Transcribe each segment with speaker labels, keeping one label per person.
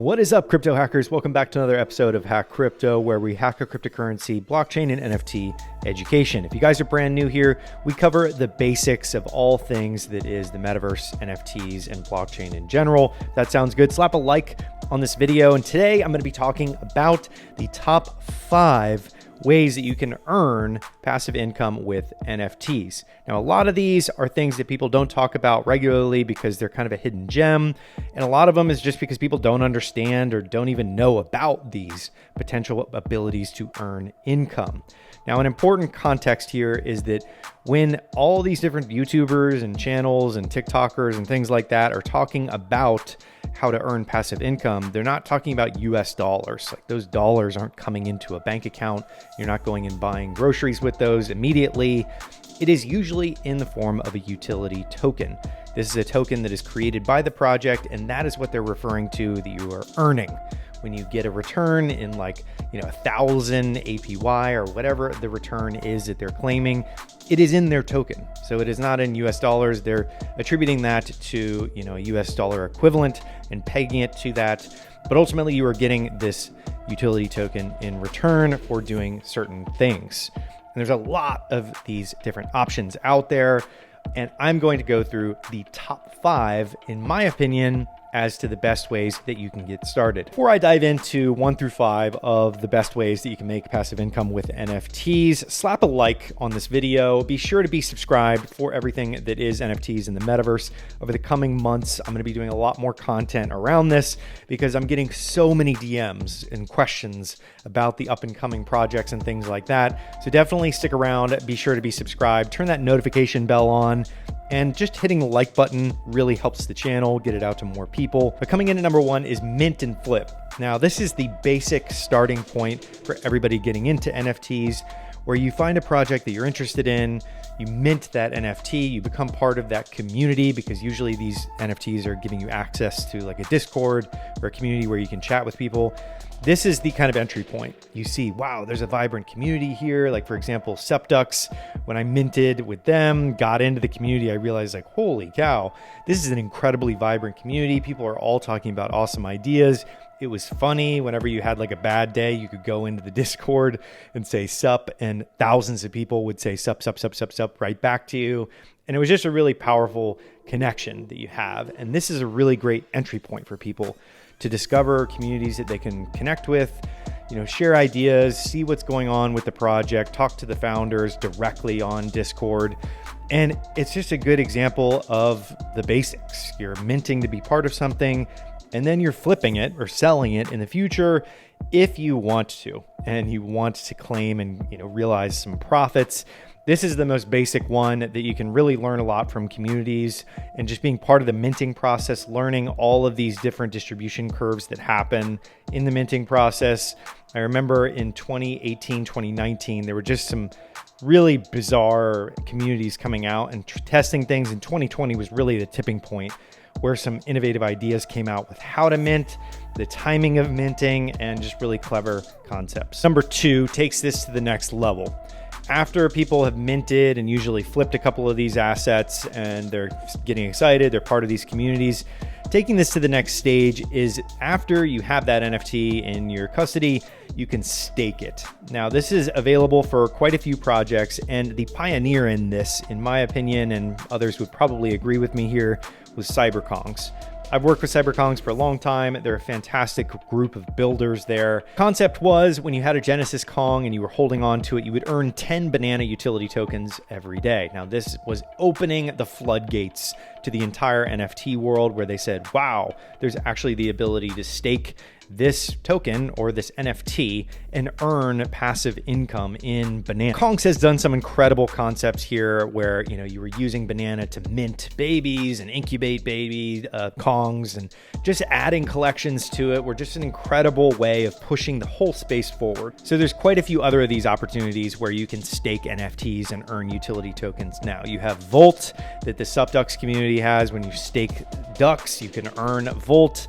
Speaker 1: What is up, crypto hackers? Welcome back to another episode of Hack Crypto, where we hack a cryptocurrency, blockchain, and NFT education. If you guys are brand new here, we cover the basics of all things that is the metaverse, NFTs, and blockchain in general. If that sounds good, slap a like on this video. And today I'm going to be talking about the top 5 ways that you can earn passive income with NFTs. Now, a lot of these are things that people don't talk about regularly because they're kind of a hidden gem. And a lot of them is just because people don't understand or don't even know about these potential abilities to earn income. Now, an important context here is that when all these different YouTubers and channels and TikTokers and things like that are talking about how to earn passive income, they're not talking about US dollars. Like, those dollars aren't coming into a bank account. You're not going and buying groceries with those immediately. It is usually in the form of a utility token. This is a token that is created by the project, and that is what they're referring to that you are earning. When you get a return in 1,000 APY or whatever the return is that they're claiming, it is in their token. So it is not in US dollars. They're attributing that to, a US dollar equivalent and pegging it to that. But ultimately you are getting this utility token in return for doing certain things. And there's a lot of these different options out there. And I'm going to go through the top 5, in my opinion, as to the best ways that you can get started. Before I dive into 1 through 5 of the best ways that you can make passive income with NFTs, slap a like on this video. Be sure to be subscribed for everything that is NFTs in the metaverse. Over the coming months, I'm going to be doing a lot more content around this because I'm getting so many DMs and questions about the up and coming projects and things like that. So definitely stick around. Be sure to be subscribed. Turn that notification bell on. And just hitting the like button really helps the channel, get it out to more people. But coming in at number 1 is mint and flip. Now, this is the basic starting point for everybody getting into NFTs, where you find a project that you're interested in, you mint that NFT, you become part of that community, because usually these NFTs are giving you access to like a Discord or a community where you can chat with people. This is the kind of entry point. You see, wow, there's a vibrant community here. Like, for example, Sepducks, when I minted with them, got into the community, I realized, like, holy cow, this is an incredibly vibrant community. People are all talking about awesome ideas. It was funny. Whenever you had like a bad day, you could go into the Discord and say sup, and thousands of people would say sup, sup, sup, sup, sup right back to you. And it was just a really powerful connection that you have. And this is a really great entry point for people to discover communities that they can connect with, share ideas, see what's going on with the project, talk to the founders directly on Discord. And it's just a good example of the basics. You're minting to be part of something, and then you're flipping it or selling it in the future if you want to, and you want to claim and realize some profits. This is the most basic one that you can really learn a lot from communities and just being part of the minting process, learning all of these different distribution curves that happen in the minting process. I remember in 2018, 2019, there were just some really bizarre communities coming out and testing things. And 2020 was really the tipping point where some innovative ideas came out with how to mint, the timing of minting, and just really clever concepts. Number 2 takes this to the next level. After people have minted and usually flipped a couple of these assets and they're getting excited, they're part of these communities, taking this to the next stage is after you have that NFT in your custody, you can stake it. Now, this is available for quite a few projects, and the pioneer in this, in my opinion, and others would probably agree with me here, was CyberKongs. I've worked with CyberKongs for a long time. They're a fantastic group of builders there. Concept was when you had a Genesis Kong and you were holding on to it, you would earn 10 banana utility tokens every day. Now, this was opening the floodgates to the entire NFT world, where they said, wow, there's actually the ability to stake this token or this NFT and earn passive income in Banana. Kongs has done some incredible concepts here where, you were using Banana to mint babies and incubate baby Kongs, and just adding collections to it were just an incredible way of pushing the whole space forward. So there's quite a few other of these opportunities where you can stake NFTs and earn utility tokens. Now, you have Volt that the Sepducks community has. When you stake ducks, you can earn Volt.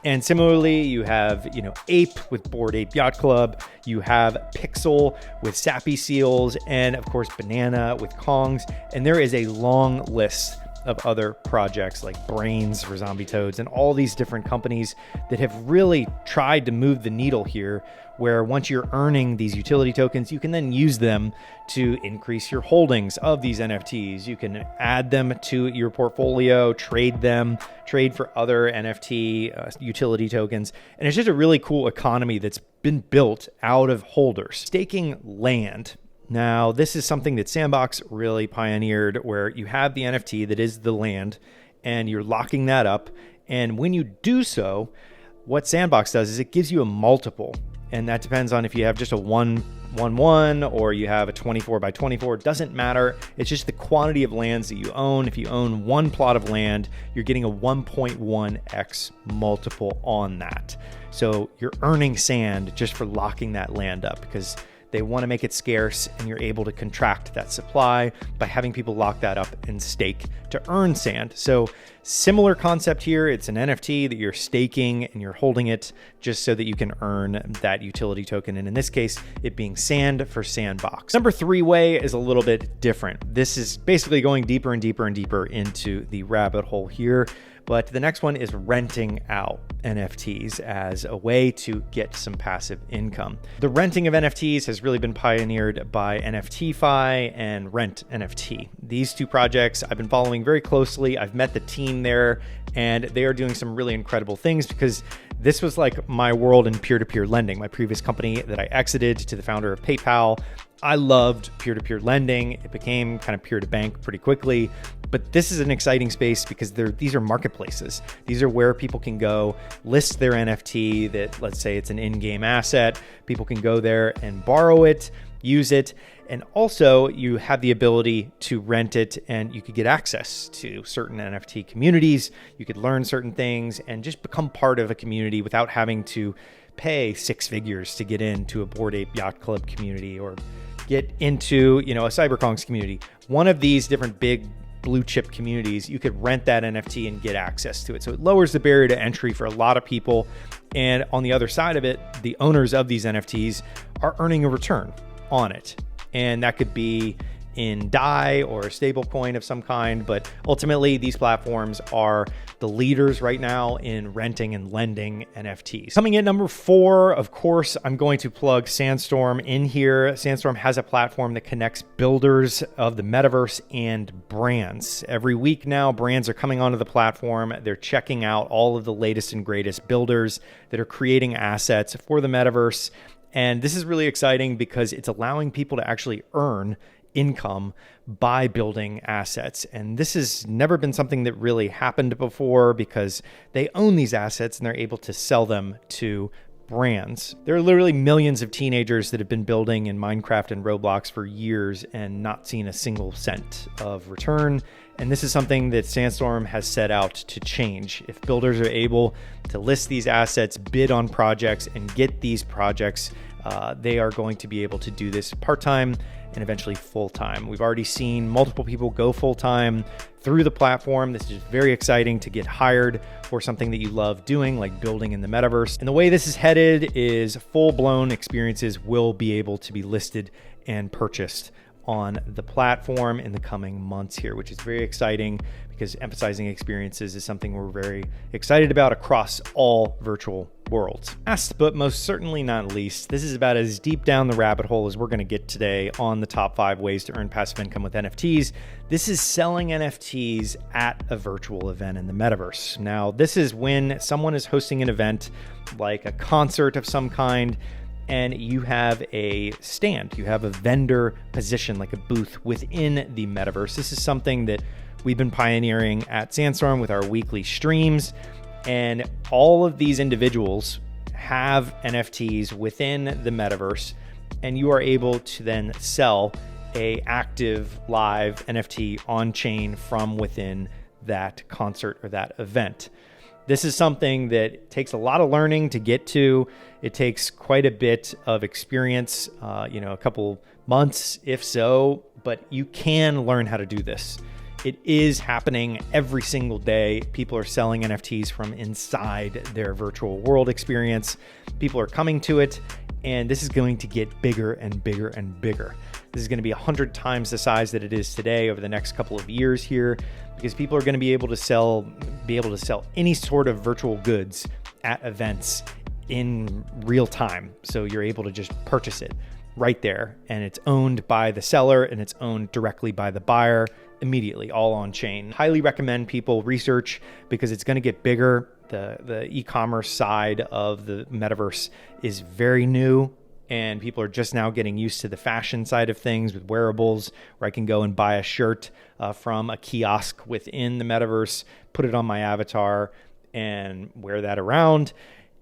Speaker 1: And similarly, you have, Ape with Bored Ape Yacht Club. You have Pixel with Sappy Seals, and of course, Banana with Kongs. And there is a long list of other projects like Brains for Zombie Toads and all these different companies that have really tried to move the needle here, where once you're earning these utility tokens, you can then use them to increase your holdings of these NFTs. You can add them to your portfolio, trade them, trade for other NFT utility tokens. And it's just a really cool economy that's been built out of holders. Staking land. Now, this is something that Sandbox really pioneered, where you have the NFT that is the land and you're locking that up. And when you do so, what Sandbox does is it gives you a multiple. And that depends on if you have just a 1-1-1 or you have a 24 by 24. It doesn't matter. It's just the quantity of lands that you own. If you own one plot of land, you're getting a 1.1x multiple on that. So you're earning sand just for locking that land up, because they want to make it scarce, and you're able to contract that supply by having people lock that up and stake to earn sand. So similar concept here. It's an NFT that you're staking and you're holding it just so that you can earn that utility token. And in this case, it being sand for Sandbox. Number 3 way is a little bit different. This is basically going deeper and deeper and deeper into the rabbit hole here. But the next one is renting out NFTs as a way to get some passive income. The renting of NFTs has really been pioneered by NFTFi and Rent NFT. These two projects I've been following very closely. I've met the team there, and they are doing some really incredible things, because this was like my world in peer-to-peer lending. My previous company that I exited to the founder of PayPal, I loved peer-to-peer lending. It became kind of peer-to-bank pretty quickly. But this is an exciting space because these are marketplaces. These are where people can go list their NFT that, let's say it's an in-game asset. People can go there and borrow it, use it. And also you have the ability to rent it, and you could get access to certain NFT communities. You could learn certain things and just become part of a community without having to pay 6 figures to get into a Bored Ape Yacht Club community or get into, a Cyberkongs community. One of these different big blue chip communities, you could rent that NFT and get access to it. So it lowers the barrier to entry for a lot of people. And on the other side of it, the owners of these NFTs are earning a return on it. And that could be in DAI or a stable coin of some kind. But ultimately, these platforms are the leaders right now in renting and lending NFTs. Coming in number 4, of course, I'm going to plug Sandstorm in here. Sandstorm has a platform that connects builders of the metaverse and brands. Every week now, brands are coming onto the platform. They're checking out all of the latest and greatest builders that are creating assets for the metaverse. And this is really exciting because it's allowing people to actually earn income by building assets. And this has never been something that really happened before, because they own these assets and they're able to sell them to brands. There are literally millions of teenagers that have been building in Minecraft and Roblox for years and not seen a single cent of return. And this is something that Sandstorm has set out to change. If builders are able to list these assets, bid on projects, and get these projects, they are going to be able to do this part-time and eventually full-time. We've already seen multiple people go full-time through the platform. This is very exciting to get hired for something that you love doing, like building in the metaverse. And the way this is headed is full-blown experiences will be able to be listed and purchased on the platform in the coming months here, which is very exciting, because emphasizing experiences is something we're very excited about across all virtual worlds. Last but most certainly not least, this is about as deep down the rabbit hole as we're going to get today on the top 5 ways to earn passive income with NFTs. This is selling NFTs at a virtual event in the metaverse. Now, this is when someone is hosting an event like a concert of some kind, and you have a stand, you have a vendor position, like a booth within the metaverse. This is something that we've been pioneering at Sandstorm with our weekly streams. And all of these individuals have NFTs within the metaverse, and you are able to then sell a active live NFT on chain from within that concert or that event. This is something that takes a lot of learning to get to. It takes quite a bit of experience, a couple months, if so, but you can learn how to do this. It is happening every single day. People are selling NFTs from inside their virtual world experience. People are coming to it And this is going to get bigger and bigger and bigger. This is going to be 100 times the size that it is today over the next couple of years here, because people are going to be able to sell any sort of virtual goods at events in real time. So you're able to just purchase it right there, and it's owned by the seller and it's owned directly by the buyer immediately, all on chain. Highly recommend people research, because it's going to get bigger. The e-commerce side of the metaverse is very new, and people are just now getting used to the fashion side of things with wearables, where I can go and buy a shirt from a kiosk within the metaverse, put it on my avatar, and wear that around.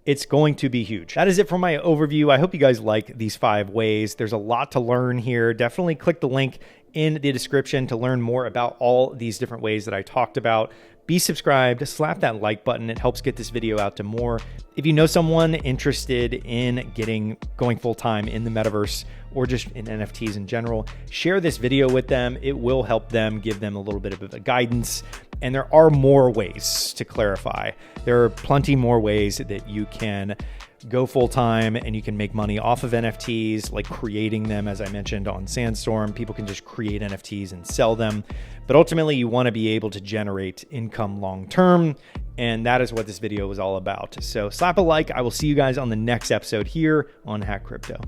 Speaker 1: It's going to be huge. That is it for my overview. I hope you guys like these 5 ways. There's a lot to learn here. Definitely click the link in the description to learn more about all these different ways that I talked about. Be subscribed, slap that like button. It helps get this video out to more. If you know someone interested in going full-time in the metaverse or just in NFTs in general, share this video with them. It will help them, give them a little bit of a guidance. And there are more ways to clarify. There are plenty more ways that you can go full-time and you can make money off of NFTs, like creating them. As I mentioned on Sandstorm, people can just create NFTs and sell them. But ultimately, you want to be able to generate income long-term, and that is what this video was all about. So slap a like. I will see you guys on the next episode here on Hack Crypto.